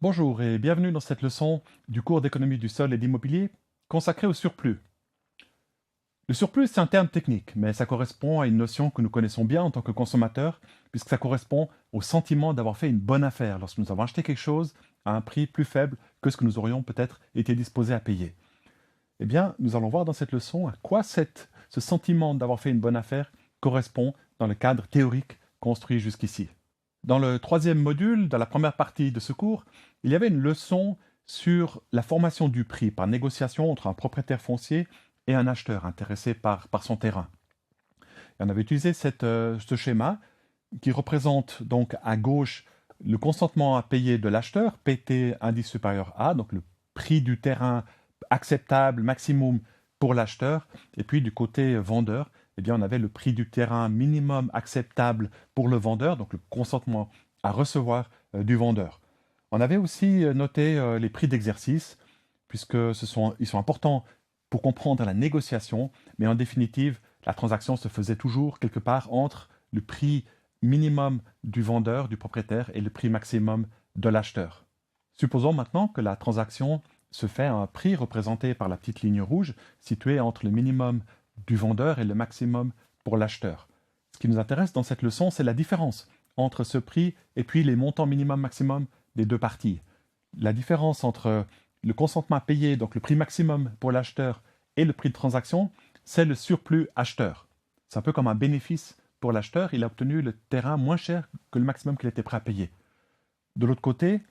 Bonjour et bienvenue dans cette leçon du cours d'économie du sol et d'immobilier consacrée au surplus. Le surplus, c'est un terme technique, mais ça correspond à une notion que nous connaissons bien en tant que consommateurs, puisque ça correspond au sentiment d'avoir fait une bonne affaire lorsque nous avons acheté quelque chose à un prix plus faible que ce que nous aurions peut-être été disposés à payer. Eh bien, nous allons voir dans cette leçon à quoi ce sentiment d'avoir fait une bonne affaire correspond dans le cadre théorique construit jusqu'ici. Dans le troisième module, dans la première partie de ce cours, il y avait une leçon sur la formation du prix par négociation entre un propriétaire foncier et un acheteur intéressé par son terrain. Et on avait utilisé ce schéma qui représente donc à gauche le consentement à payer de l'acheteur, PT indice supérieur A, donc le prix du terrain acceptable maximum pour l'acheteur, et puis du côté vendeur, eh bien, on avait le prix du terrain minimum acceptable pour le vendeur, donc le consentement à recevoir du vendeur. On avait aussi noté les prix d'exercice, puisque ils sont importants pour comprendre la négociation, mais en définitive, la transaction se faisait toujours quelque part entre le prix minimum du vendeur, du propriétaire, et le prix maximum de l'acheteur. Supposons maintenant que la transaction se fait à un prix représenté par la petite ligne rouge située entre le minimum du vendeur et le maximum pour l'acheteur. Ce qui nous intéresse dans cette leçon, c'est la différence entre ce prix et puis les montants minimum-maximum des deux parties. La différence entre le consentement à payer, donc le prix maximum pour l'acheteur, et le prix de transaction, c'est le surplus acheteur. C'est un peu comme un bénéfice pour l'acheteur, il a obtenu le terrain moins cher que le maximum qu'il était prêt à payer. De l'autre côté,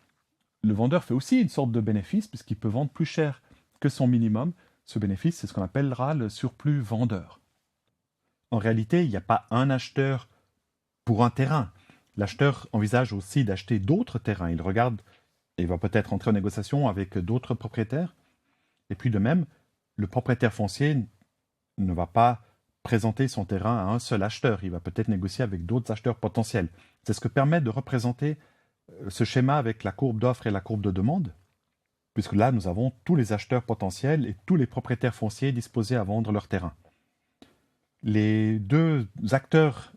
le vendeur fait aussi une sorte de bénéfice puisqu'il peut vendre plus cher que son minimum. Ce bénéfice, c'est ce qu'on appellera le surplus vendeur. En réalité, il n'y a pas un acheteur pour un terrain. L'acheteur envisage aussi d'acheter d'autres terrains. Il regarde et va peut-être entrer en négociation avec d'autres propriétaires. Et puis de même, le propriétaire foncier ne va pas présenter son terrain à un seul acheteur. Il va peut-être négocier avec d'autres acheteurs potentiels. C'est ce que permet de représenter ce schéma avec la courbe d'offre et la courbe de demande, puisque là, nous avons tous les acheteurs potentiels et tous les propriétaires fonciers disposés à vendre leur terrain. Les deux acteurs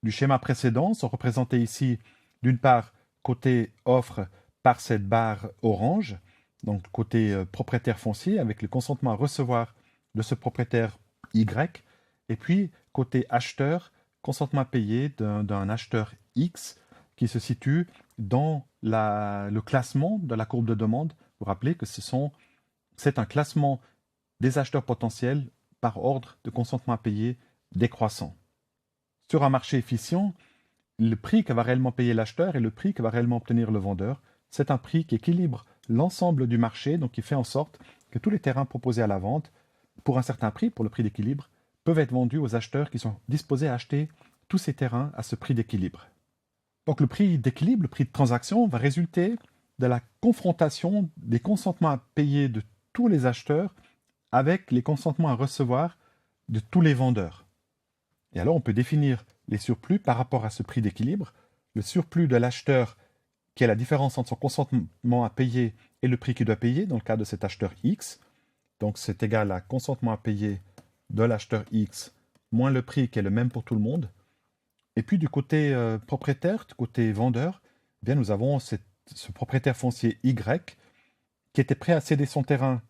du schéma précédent sont représentés ici, d'une part, côté offre par cette barre orange, donc côté propriétaire foncier, avec le consentement à recevoir de ce propriétaire Y, et puis côté acheteur, consentement à payer d'un acheteur X qui se situe dans le classement de la courbe de demande. Vous vous rappelez que c'est un classement des acheteurs potentiels par ordre de consentement à payer décroissant. Sur un marché efficient, le prix que va réellement payer l'acheteur et le prix que va réellement obtenir le vendeur, c'est un prix qui équilibre l'ensemble du marché, donc qui fait en sorte que tous les terrains proposés à la vente, pour un certain prix, pour le prix d'équilibre, peuvent être vendus aux acheteurs qui sont disposés à acheter tous ces terrains à ce prix d'équilibre. Donc le prix d'équilibre, le prix de transaction, va résulter de la confrontation des consentements à payer de tous les acheteurs avec les consentements à recevoir de tous les vendeurs. Et alors on peut définir les surplus par rapport à ce prix d'équilibre. Le surplus de l'acheteur, qui est la différence entre son consentement à payer et le prix qu'il doit payer, dans le cas de cet acheteur X. Donc c'est égal à consentement à payer de l'acheteur X moins le prix qui est le même pour tout le monde. Et puis du côté propriétaire, du côté vendeur, eh bien, nous avons ce propriétaire foncier Y qui était prêt à céder son terrain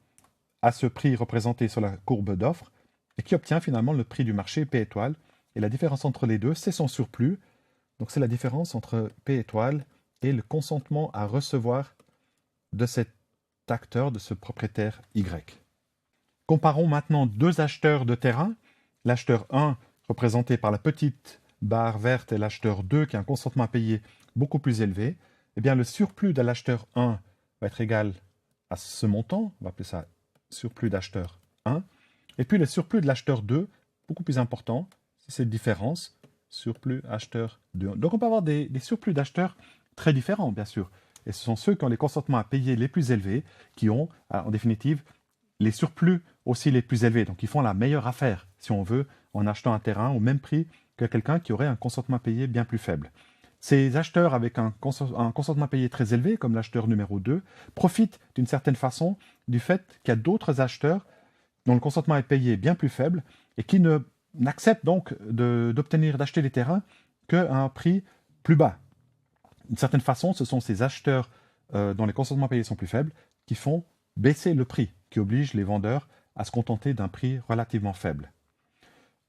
à ce prix représenté sur la courbe d'offre et qui obtient finalement le prix du marché P étoile. Et la différence entre les deux, c'est son surplus. Donc c'est la différence entre P étoile et le consentement à recevoir de cet acteur, de ce propriétaire Y. Comparons maintenant deux acheteurs de terrain. L'acheteur 1, représenté par la petite barre verte, et l'acheteur 2, qui a un consentement à payer beaucoup plus élevé. Eh bien, le surplus de l'acheteur 1 va être égal à ce montant. On va appeler ça surplus d'acheteur 1. Et puis le surplus de l'acheteur 2, beaucoup plus important, c'est cette différence, surplus acheteur 2. Donc on peut avoir des surplus d'acheteurs très différents, bien sûr. Et ce sont ceux qui ont les consentements à payer les plus élevés qui ont, en définitive, les surplus aussi les plus élevés. Donc ils font la meilleure affaire, si on veut, en achetant un terrain au même prix que quelqu'un qui aurait un consentement à payer bien plus faible. Ces acheteurs avec un consentement à payer très élevé, comme l'acheteur numéro 2, profitent d'une certaine façon du fait qu'il y a d'autres acheteurs dont le consentement est payé bien plus faible et qui n'acceptent donc d'acheter les terrains qu'à un prix plus bas. D'une certaine façon, ce sont ces acheteurs dont les consentements payés sont plus faibles, qui font baisser le prix, qui obligent les vendeurs à se contenter d'un prix relativement faible.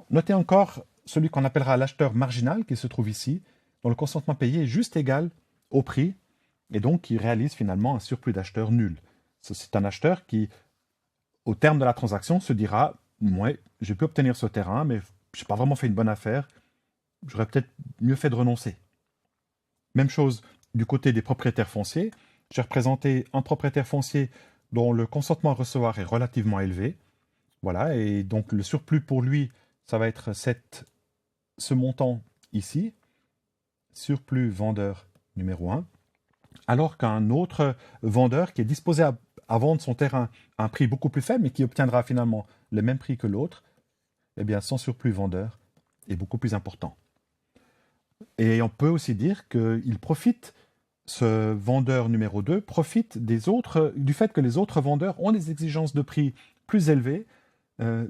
Notez encore celui qu'on appellera l'acheteur marginal, qui se trouve ici, dont le consentement payé est juste égal au prix, et donc qui réalise finalement un surplus d'acheteurs nul. C'est un acheteur qui, au terme de la transaction, se dira « Ouais, j'ai pu obtenir ce terrain, mais je n'ai pas vraiment fait une bonne affaire, j'aurais peut-être mieux fait de renoncer. » Même chose du côté des propriétaires fonciers. J'ai représenté un propriétaire foncier dont le consentement à recevoir est relativement élevé. Voilà, et donc le surplus pour lui, ça va être ce montant ici, surplus vendeur numéro 1, alors qu'un autre vendeur qui est disposé à vendre son terrain à un prix beaucoup plus faible, mais qui obtiendra finalement le même prix que l'autre, eh bien son surplus vendeur est beaucoup plus important. Et on peut aussi dire qu'il profite, ce vendeur numéro 2, profite du fait que les autres vendeurs ont des exigences de prix plus élevées,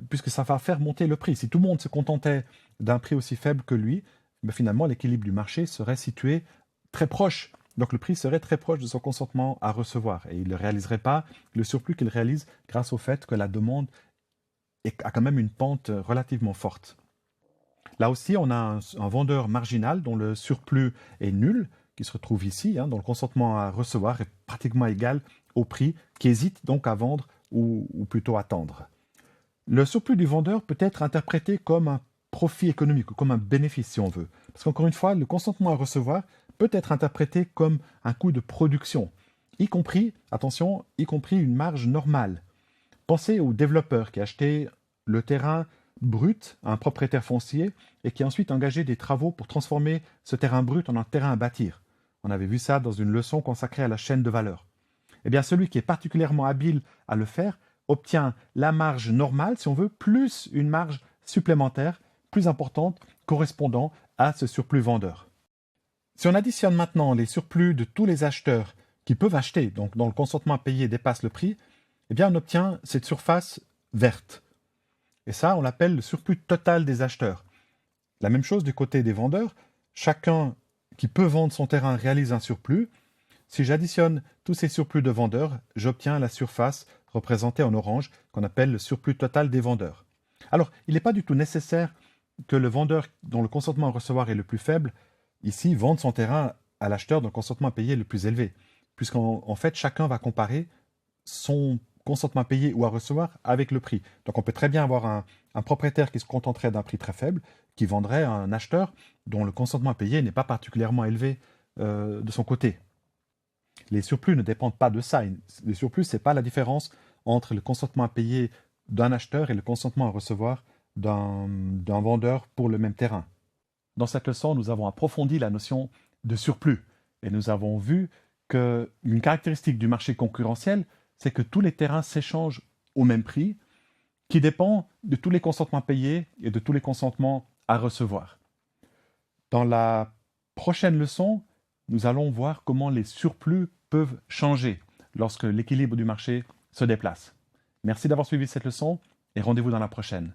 puisque ça va faire monter le prix. Si tout le monde se contentait d'un prix aussi faible que lui, ben finalement l'équilibre du marché serait situé très proche. Donc le prix serait très proche de son consentement à recevoir. Et il ne réaliserait pas le surplus qu'il réalise grâce au fait que la demande a quand même une pente relativement forte. Là aussi, on a un vendeur marginal dont le surplus est nul, qui se retrouve ici, dont le consentement à recevoir est pratiquement égal au prix, qui hésite donc à vendre ou plutôt à attendre. Le surplus du vendeur peut être interprété comme un profit économique, ou comme un bénéfice si on veut. Parce qu'encore une fois, le consentement à recevoir peut être interprété comme un coût de production, y compris, attention, y compris une marge normale. Pensez au développeur qui a acheté le terrain brut à un propriétaire foncier et qui a ensuite engagé des travaux pour transformer ce terrain brut en un terrain à bâtir. On avait vu ça dans une leçon consacrée à la chaîne de valeur. Eh bien, celui qui est particulièrement habile à le faire obtient la marge normale, si on veut, plus une marge supplémentaire, plus importante, correspondant à ce surplus vendeur. Si on additionne maintenant les surplus de tous les acheteurs qui peuvent acheter, donc dont le consentement à payer dépasse le prix, eh bien, on obtient cette surface verte. Et ça, on l'appelle le surplus total des acheteurs. La même chose du côté des vendeurs. Chacun qui peut vendre son terrain réalise un surplus. Si j'additionne tous ces surplus de vendeurs, j'obtiens la surface représentée en orange, qu'on appelle le surplus total des vendeurs. Alors, il n'est pas du tout nécessaire que le vendeur dont le consentement à recevoir est le plus faible, ici, vende son terrain à l'acheteur dont le consentement à payer est le plus élevé, puisqu'en fait, chacun va comparer son consentement à payer ou à recevoir avec le prix. Donc on peut très bien avoir un propriétaire qui se contenterait d'un prix très faible, qui vendrait à un acheteur dont le consentement à payer n'est pas particulièrement élevé de son côté. Les surplus ne dépendent pas de ça. Le surplus, ce n'est pas la différence entre le consentement à payer d'un acheteur et le consentement à recevoir d'un vendeur pour le même terrain. Dans cette leçon, nous avons approfondi la notion de surplus et nous avons vu qu'une caractéristique du marché concurrentiel, c'est que tous les terrains s'échangent au même prix, qui dépend de tous les consentements payés et de tous les consentements à recevoir. Dans la prochaine leçon, nous allons voir comment les surplus peuvent changer lorsque l'équilibre du marché se déplace. Merci d'avoir suivi cette leçon et rendez-vous dans la prochaine.